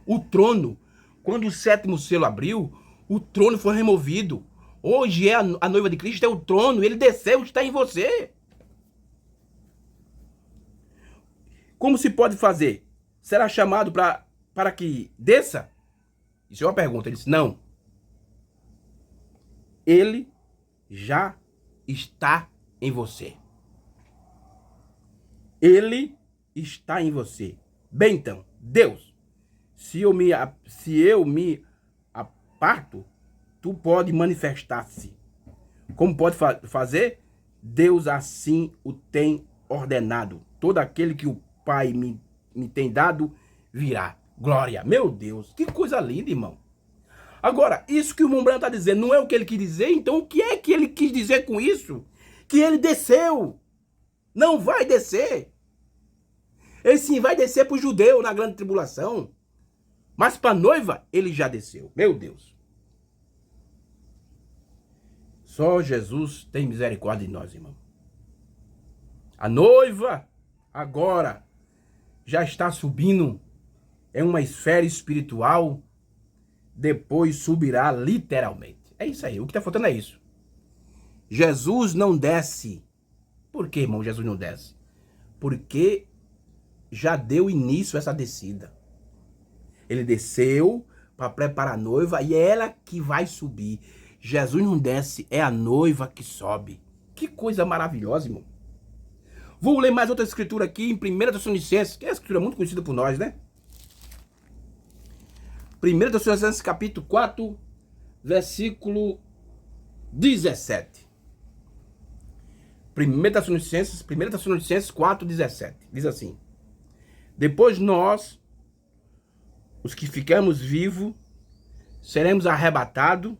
o trono, quando o sétimo selo abriu, o trono foi removido. Hoje é a noiva de Cristo, é o trono. Ele desceu e está em você. Como se pode fazer? Será chamado para que desça? Isso é uma pergunta. Ele disse, não. Ele já está em você. Ele está em você. Bem então, Deus, se eu me aparto, tu pode manifestar-se. Como pode fazer? Deus assim o tem ordenado. Todo aquele que o Pai me tem dado virá. Glória. Meu Deus, que coisa linda, irmão. Agora, isso que o irmão Branco está dizendo não é o que ele quis dizer, então o que é que ele quis dizer com isso? Que ele desceu. Não vai descer. Ele sim vai descer para o judeu na grande tribulação. Mas para a noiva, ele já desceu. Meu Deus. Só Jesus tem misericórdia de nós, irmão. A noiva, agora, já está subindo em uma esfera espiritual, depois subirá literalmente. É isso aí, o que está faltando é isso. Jesus não desce. Por que, irmão, Jesus não desce? Porque já deu início a essa descida. Ele desceu para preparar a noiva e é ela que vai subir. Jesus não desce, é a noiva que sobe. Que coisa maravilhosa, irmão. Vou ler mais outra escritura aqui em 1 Tessalonicenses, que é uma escritura muito conhecida por nós, né? 1 Tessalonicenses capítulo 4, versículo 17. 1 Tessalonicenses 4, 17. Diz assim: depois nós, os que ficamos vivos, seremos arrebatados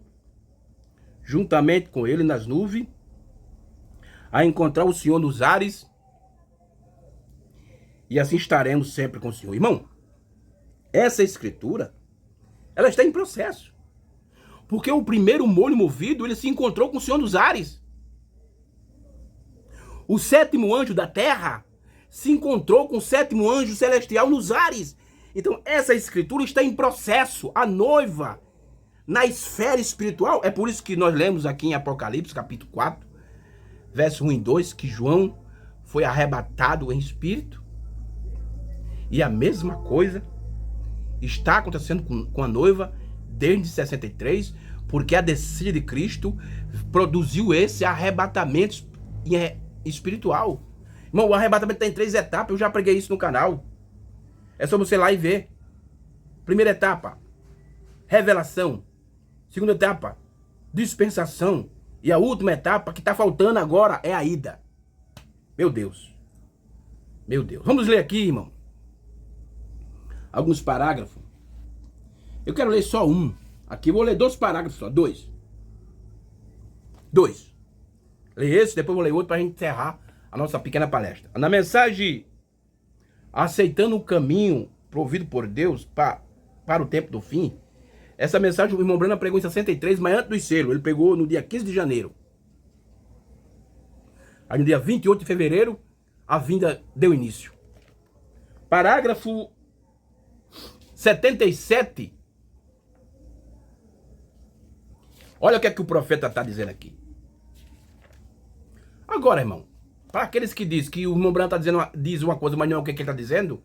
juntamente com ele nas nuvens, a encontrar o Senhor nos ares, e assim estaremos sempre com o Senhor. Irmão, essa escritura, ela está em processo. Porque o primeiro molho movido, ele se encontrou com o Senhor nos ares. O sétimo anjo da terra se encontrou com o sétimo anjo celestial nos ares. Então, essa escritura está em processo. A noiva, na esfera espiritual, é por isso que nós lemos aqui em Apocalipse, capítulo 4, verso 1 e 2, que João foi arrebatado em espírito. E a mesma coisa está acontecendo com a noiva desde 63, porque a descida de Cristo produziu esse arrebatamento espiritual. Irmão, o arrebatamento está em 3 etapas, eu já preguei isso no canal. É só você ir lá e ver. Primeira etapa, revelação. Segunda etapa, dispensação. E a última etapa que está faltando agora é a ida. Meu Deus. Meu Deus. Vamos ler aqui, irmão, alguns parágrafos. Eu quero ler só um. Aqui eu vou ler 2 parágrafos só. 2. Leia esse, depois eu vou ler outro para a gente encerrar a nossa pequena palestra. Na mensagem Aceitando o Caminho Provido por Deus para o Tempo do Fim, essa mensagem o irmão Brana pregou em 63, mas antes do selo. Ele pegou no dia 15 de janeiro. Aí no dia 28 de fevereiro, a vinda deu início. Parágrafo 77. Olha o que é que o profeta está dizendo aqui. Agora, irmão, para aqueles que dizem que o irmão Branco diz uma coisa, mas não é o que ele está dizendo,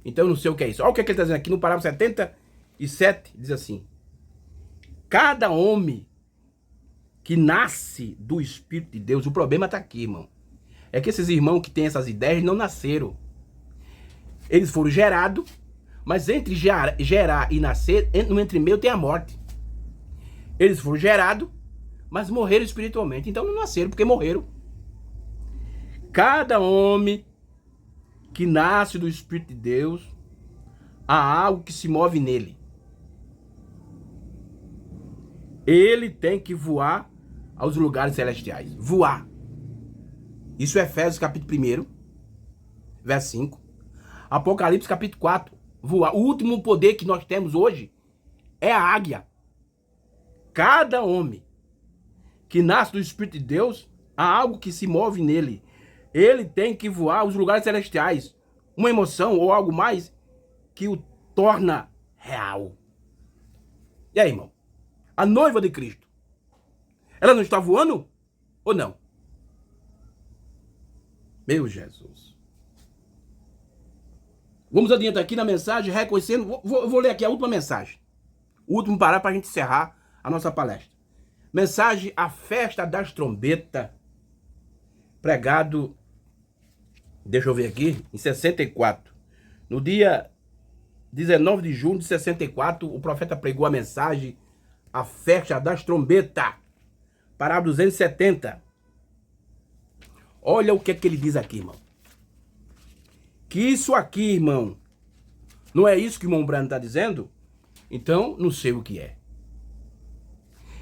então eu não sei o que é isso. Olha o que ele está dizendo aqui no parágrafo 77, diz assim: cada homem que nasce do Espírito de Deus, o problema está aqui, irmão. É que esses irmãos que têm essas ideias não nasceram. Eles foram gerados, mas entre gerar e nascer, no entre meio tem a morte. Eles foram gerados, mas morreram espiritualmente. Então não nasceram, porque morreram. Cada homem que nasce do Espírito de Deus, há algo que se move nele. Ele tem que voar aos lugares celestiais. Voar. Isso é Efésios capítulo 1, verso 5. Apocalipse capítulo 4. Voar. O último poder que nós temos hoje é a águia. Cada homem que nasce do Espírito de Deus, há algo que se move nele. Ele tem que voar aos lugares celestiais. Uma emoção ou algo mais que o torna real. E aí, irmão? A noiva de Cristo, ela não está voando ou não? Meu Jesus. Vamos adiante aqui na mensagem, reconhecendo. Vou ler aqui a última mensagem. O último parágrafo para a gente encerrar a nossa palestra. Mensagem A Festa das Trombetas, pregado, deixa eu ver aqui, em 64. No dia 19 de junho de 64, o profeta pregou a mensagem A Festa das Trombetas, parágrafo 270. Olha o que é que ele diz aqui, irmão. Que isso aqui, irmão, não é isso que o irmão Brano está dizendo? Então, não sei o que é.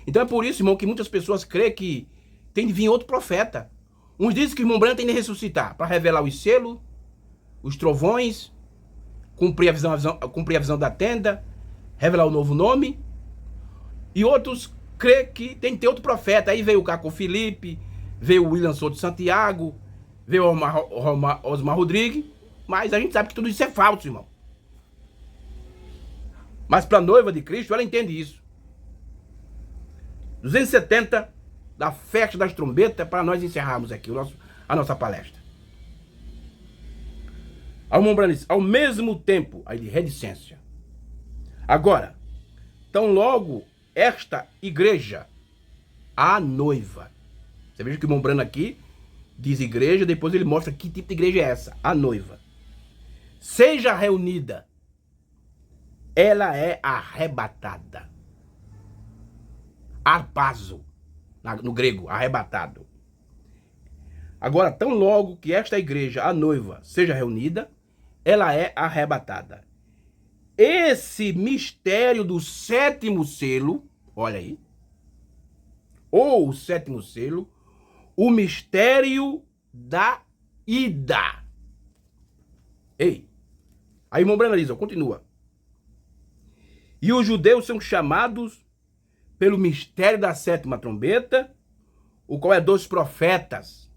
Então é por isso, irmão, que muitas pessoas creem que tem de vir outro profeta. Uns dizem que o irmão Brano tem de ressuscitar para revelar os selos, os trovões, cumprir a visão da tenda, revelar o novo nome. E outros creem que tem de ter outro profeta. Aí veio o Caco Felipe, veio o William Souto de Santiago, veio o Osmar Rodrigues. Mas a gente sabe que tudo isso é falso, irmão. Mas para a noiva de Cristo, ela entende isso. 270 da Festa das Trombetas, para nós encerrarmos aqui a nossa palestra. Ao mesmo tempo, aí de reticência. Agora, tão logo esta igreja, a noiva. Você veja que o irmão Brano aqui diz igreja, depois ele mostra que tipo de igreja é essa, a noiva. Seja reunida, ela é arrebatada. Arpazo. no grego, arrebatado. Agora, tão logo que esta igreja, a noiva, seja reunida, ela é arrebatada. Esse mistério do sétimo selo, olha aí, ou o sétimo selo, o mistério da ida. Ei, aí irmão Breno diz, continua. E os judeus são chamados pelo mistério da sétima trombeta, o qual é dos profetas,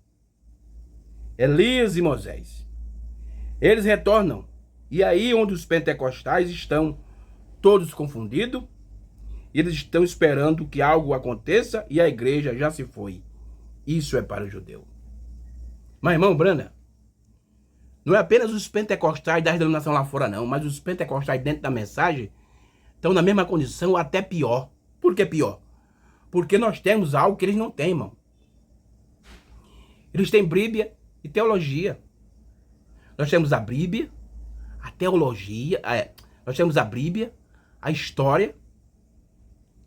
Elias e Moisés. Eles retornam, e aí onde os pentecostais estão todos confundidos, eles estão esperando que algo aconteça e a igreja já se foi. Isso é para o judeu. Mas irmão Brana, não é apenas os pentecostais da denominação lá fora não, mas os pentecostais dentro da mensagem estão na mesma condição, até pior. Por que pior? Porque nós temos algo que eles não têm, irmão. Eles têm Bíblia e teologia. Nós temos a Bíblia, a teologia, nós temos a Bíblia, a história,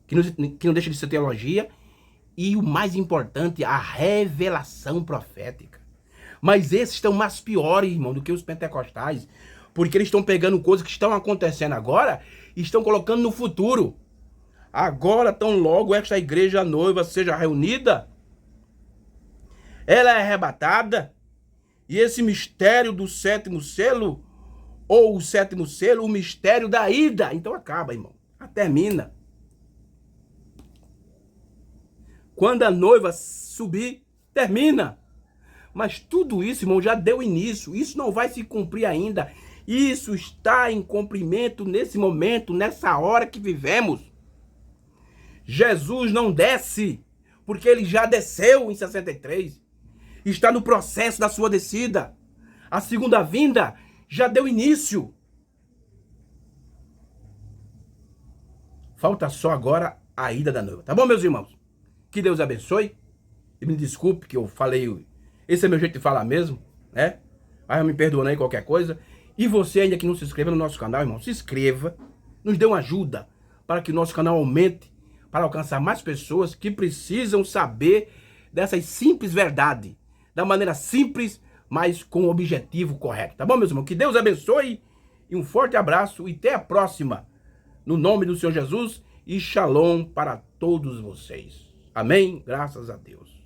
que não deixa de ser teologia, e o mais importante, a revelação profética. Mas esses estão mais piores, irmão, do que os pentecostais, porque eles estão pegando coisas que estão acontecendo agora e estão colocando no futuro. Agora, tão logo esta igreja noiva seja reunida, ela é arrebatada, e esse mistério do sétimo selo, ou o sétimo selo, o mistério da ida, então acaba, irmão, termina. Quando a noiva subir, termina. Mas tudo isso, irmão, já deu início. Isso não vai se cumprir ainda. Isso está em cumprimento nesse momento, nessa hora que vivemos. Jesus não desce, porque ele já desceu em 63. Está no processo da sua descida. A segunda vinda já deu início. Falta só agora a ida da noiva. Tá bom, meus irmãos? Que Deus abençoe. E me desculpe que eu falei... Esse é meu jeito de falar mesmo, né? Mas me perdoa aí qualquer coisa. E você ainda que não se inscreva no nosso canal, irmão, se inscreva. Nos dê uma ajuda para que o nosso canal aumente, para alcançar mais pessoas que precisam saber dessas simples verdades. Da maneira simples, mas com o objetivo correto. Tá bom, meus irmãos? Que Deus abençoe. E um forte abraço. E até a próxima. No nome do Senhor Jesus. E shalom para todos vocês. Amém? Graças a Deus.